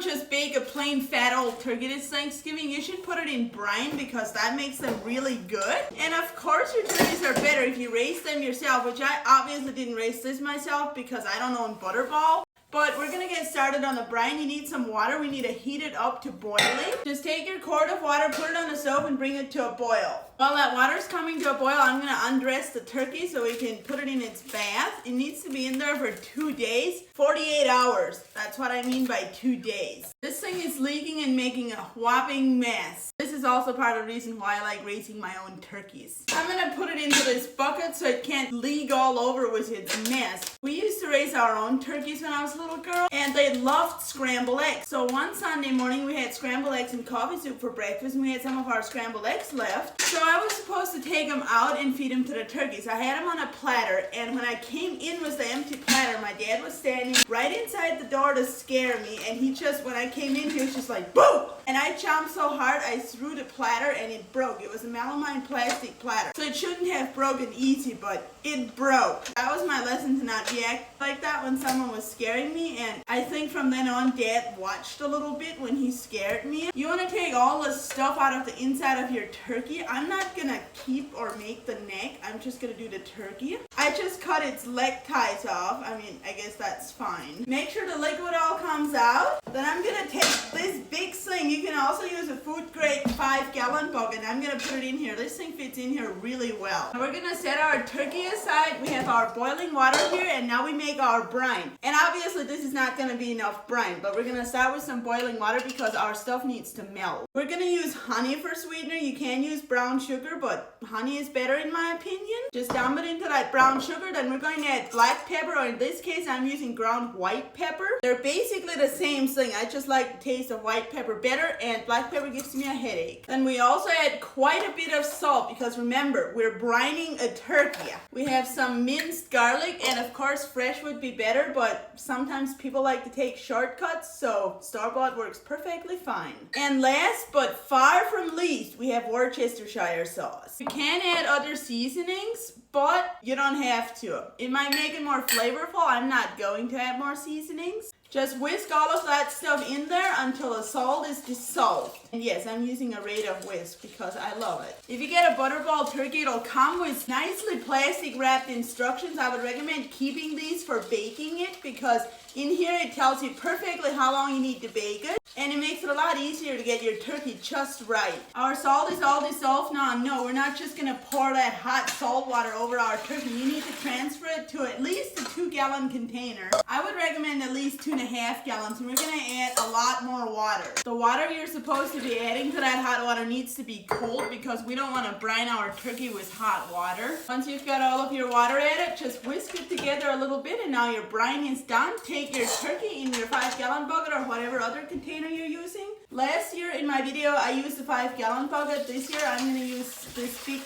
don't just bake a plain fat old turkey this Thanksgiving. You should put it in brine because that makes them really good. And of course your turkeys are better if you raise them yourself, which I obviously didn't raise this myself because I don't own Butterball. But we're going to get started on the brine. You need some water. We need to heat it up to boiling. Just take your quart of water, put it on the stove, and bring it to a boil. While that water's coming to a boil, I'm going to undress the turkey so we can put it in its bath. It needs to be in there for 2 days, 48 hours. That's what I mean by 2 days. This thing is leaking and making a whopping mess. This is also part of the reason why I like raising my own turkeys. I'm going to put it into this bucket so it can't leak all over with its mess. We used to raise our own turkeys when I was a little girl, and they loved scrambled eggs. So one Sunday morning we had scrambled eggs and coffee soup for breakfast, and we had some of our scrambled eggs left. So I was supposed to take them out and feed them to the turkeys. I had them on a platter, and when I came in with the empty platter, my dad was standing right inside the door to scare me, and when I came in, he was just like, boom! And I chomped so hard, I threw the platter and it broke. It was a melamine plastic platter. So it shouldn't have broken easy, but it broke. That was my lesson to not react like that when someone was scaring me. And I think from then on, Dad watched a little bit when he scared me. You want to take all the stuff out of the inside of your turkey. I'm not going to keep or make the neck. I'm just going to do the turkey. I just cut its leg ties off. I mean, I guess that's fine. Make sure the liquid all comes out. Then I'm going to take this big thing. You can also use a food grade 5-gallon bucket. I'm going to put it in here. This thing fits in here really well. Now we're going to set our turkey aside. We have our boiling water here, and now we make our brine. And obviously this is not going to be enough brine, but we're going to start with some boiling water because our stuff needs to melt. We're going to use honey for sweetener. You can use brown sugar, but honey is better in my opinion. Just dump it into that brown sugar. Then we're going to add black pepper, or in this case I'm using ground white pepper. They're basically the same thing. I just like the taste of white pepper better, and black pepper gives me a headache. Then we also add quite a bit of salt because remember, we're brining a turkey. We have some minced garlic, and of course fresh would be better, but sometimes people like to take shortcuts, so store-bought works perfectly fine. And last but far from least, we have Worcestershire sauce. You can add other seasonings, but you don't have to. It might make it more flavorful. I'm not going to add more seasonings. Just whisk all of that stuff in there until the salt is dissolved. And yes, I'm using a rate of whisk because I love it. If you get a Butterball turkey, it'll come with nicely plastic wrapped instructions. I would recommend keeping these for baking it because in here it tells you perfectly how long you need to bake it. And it makes it a lot easier to get your turkey just right. Our salt is all dissolved now. No, we're not just going to pour that hot salt water over our turkey. You need to transfer it to at least a 2-gallon container. I would recommend at least 2.5 gallons, and we're going to add a lot more water. The water you're supposed to be adding to that hot water needs to be cold because we don't want to brine our turkey with hot water. Once you've got all of your water added, just whisk it together a little bit, and now your brine is done. Take your turkey in your 5-gallon bucket or whatever other container you're using. Last year in my video I used a 5-gallon bucket. This year I'm going to use this big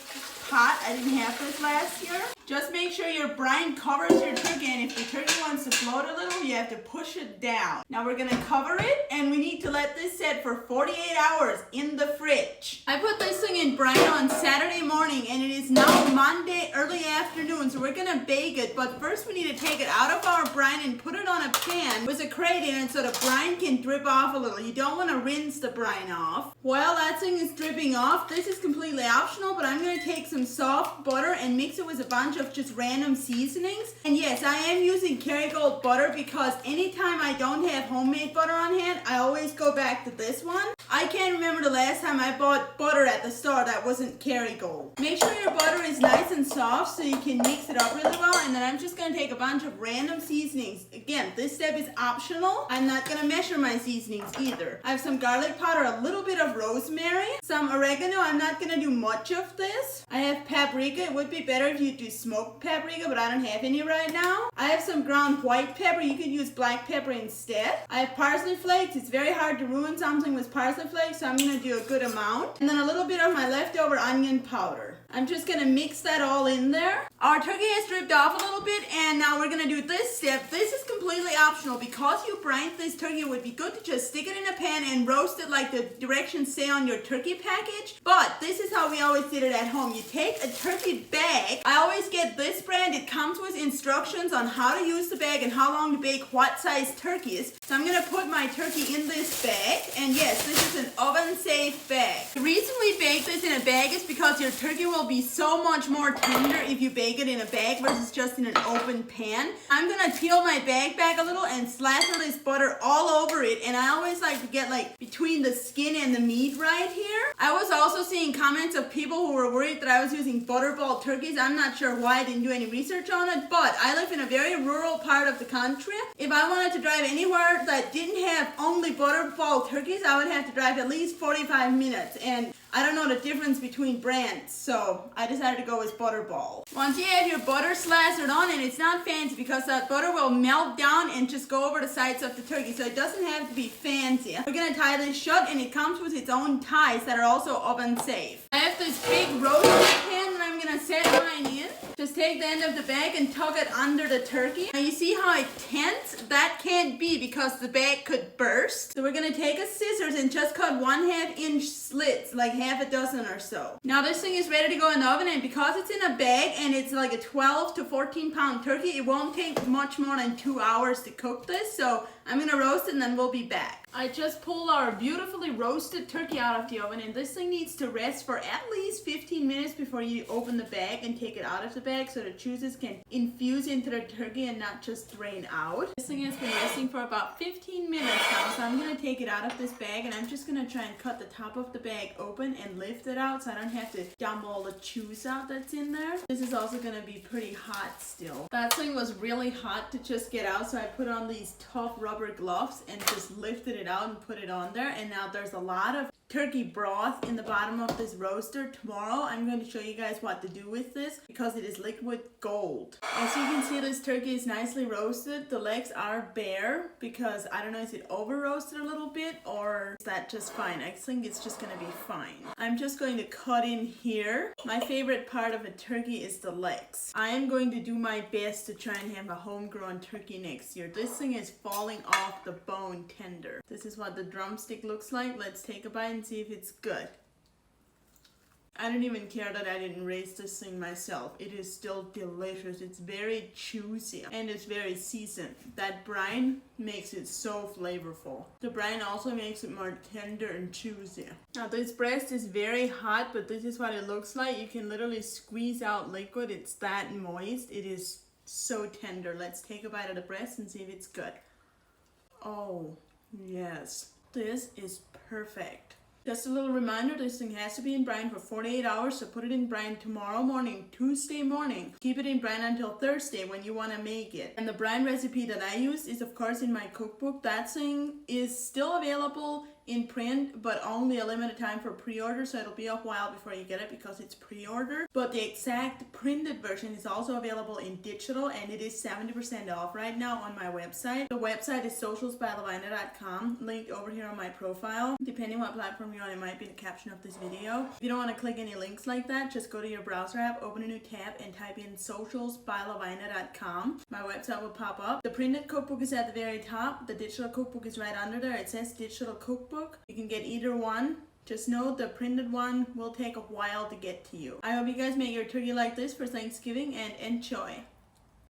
pot. I didn't have this last year. Just make sure your brine covers your turkey, and if your turkey wants to float a little, you have to push it down. Now we're going to cover it, and we need to let this set for 48 hours in the fridge. I put this thing in brine on Saturday morning, and it is now Monday early afternoon, so we're going to bake it. But first we need to take it out of our brine and put it on a pan with a crate in it so the brine can drip off a little. You don't want to rinse the brine off. While that thing is dripping off, this is completely optional, but I'm going to take some soft butter and mix it with a bunch of just random seasonings. And yes, I am using Kerrygold butter because anytime I don't have homemade butter on hand, I always go back to this one. I can't remember the last time I bought butter at the store that wasn't Kerrygold. Make sure your butter is nice and soft so you can mix it up really well. And then I'm just going to take a bunch of random seasonings. Again, this step is optional. I'm not going to measure my seasonings either. I have some garlic powder, a little bit of rosemary, some oregano. I'm not going to do much of this. I have paprika. It would be better if you do smoked paprika, but I don't have any right now. I have some ground white pepper. You could use black pepper instead. I have parsley flakes. It's very hard to ruin something with parsley flakes, so I'm going to do a good amount. And then a little bit of my leftover onion powder. I'm just gonna mix that all in there. Our turkey has dripped off a little bit, and now we're gonna do this step. This is completely optional. Because you brined this turkey, it would be good to just stick it in a pan and roast it like the directions say on your turkey package. But this is how we always did it at home. You take a turkey bag. I always get this brand. It comes with instructions on how to use the bag and how long to bake what size turkeys. So I'm gonna put my turkey in this bag, and yes, this is an oven safe bag. The reason we bake this in a bag is because your turkey will be so much more tender if you bake it in a bag versus just in an open pan. I'm gonna peel my bag back a little and slather this butter all over it, and I always like to get like between the skin and the meat right here. I was also seeing comments of people who were worried that I was using butterball turkeys. I'm not sure why, I didn't do any research on it, but I live in a very rural part of the country. If I wanted to drive anywhere that didn't have only butterball turkeys, I would have to drive at least 45 minutes, and I don't know the difference between brands, so I decided to go with Butterball. Once you have your butter slathered on, and it's not fancy because that butter will melt down and just go over the sides of the turkey, so it doesn't have to be fancy. We're gonna tie this shut, and it comes with its own ties that are also oven safe. I have this big roasting pan that I'm gonna set mine in. Just take the end of the bag and tuck it under the turkey. Now you see how it tense? That can't be because the bag could burst. So we're gonna take a scissors and just cut 1/2 inch slits, like half a dozen or so. Now this thing is ready to go in the oven, and because it's in a bag and it's like a 12 to 14 pound turkey, it won't take much more than 2 hours to cook this. So I'm gonna roast it and then we'll be back. I just pulled our beautifully roasted turkey out of the oven, and this thing needs to rest for at least 15 minutes before you open the bag and take it out of the bag so the juices can infuse into the turkey and not just drain out. This thing has been resting for about 15 minutes now, so I'm gonna take it out of this bag, and I'm just gonna try and cut the top of the bag open and lift it out so I don't have to dump all the juice out that's in there. This is also gonna be pretty hot still. That thing was really hot to just get out, so I put on these tough rubber gloves and just lifted it out and put it on there. And now there's a lot of turkey broth in the bottom of this roaster. Tomorrow I'm going to show you guys what to do with this because it is liquid gold. As you can see, this turkey is nicely roasted. The legs are bare because I don't know, is it over roasted a little bit or is that just fine? I think it's just going to be fine. I'm just going to cut in here. My favorite part of a turkey is the legs. I am going to do my best to try and have a homegrown turkey next year. This thing is falling off the bone tender. This is what the drumstick looks like. Let's take a bite and see if it's good. I don't even care that I didn't raise this thing myself. It is still delicious. It's very juicy and it's very seasoned. That brine makes it so flavorful. The brine also makes it more tender and juicy. Now this breast is very hot, but this is what it looks like. You can literally squeeze out liquid. It's that moist. It is so tender. Let's take a bite of the breast and see if it's good. Oh, yes. This is perfect. Just a little reminder, this thing has to be in brine for 48 hours, so put it in brine tomorrow morning, Tuesday morning. Keep it in brine until Thursday when you want to make it. And the brine recipe that I use is of course in my cookbook. That thing is still available in print, but only a limited time for pre-order, so it'll be a while before you get it because it's pre-order. But the exact printed version is also available in digital, and it is 70% off right now on my website. The website is socialsbylavina.com, linked over here on my profile. Depending what platform you're on, it might be in the caption of this video. If you don't want to click any links like that, just go to your browser app, open a new tab, and type in socialsbylavina.com. My website will pop up. The printed cookbook is at the very top. The digital cookbook is right under there. It says digital cookbook. You can get either one. Just know the printed one will take a while to get to you. I hope you guys make your turkey like this for Thanksgiving and enjoy.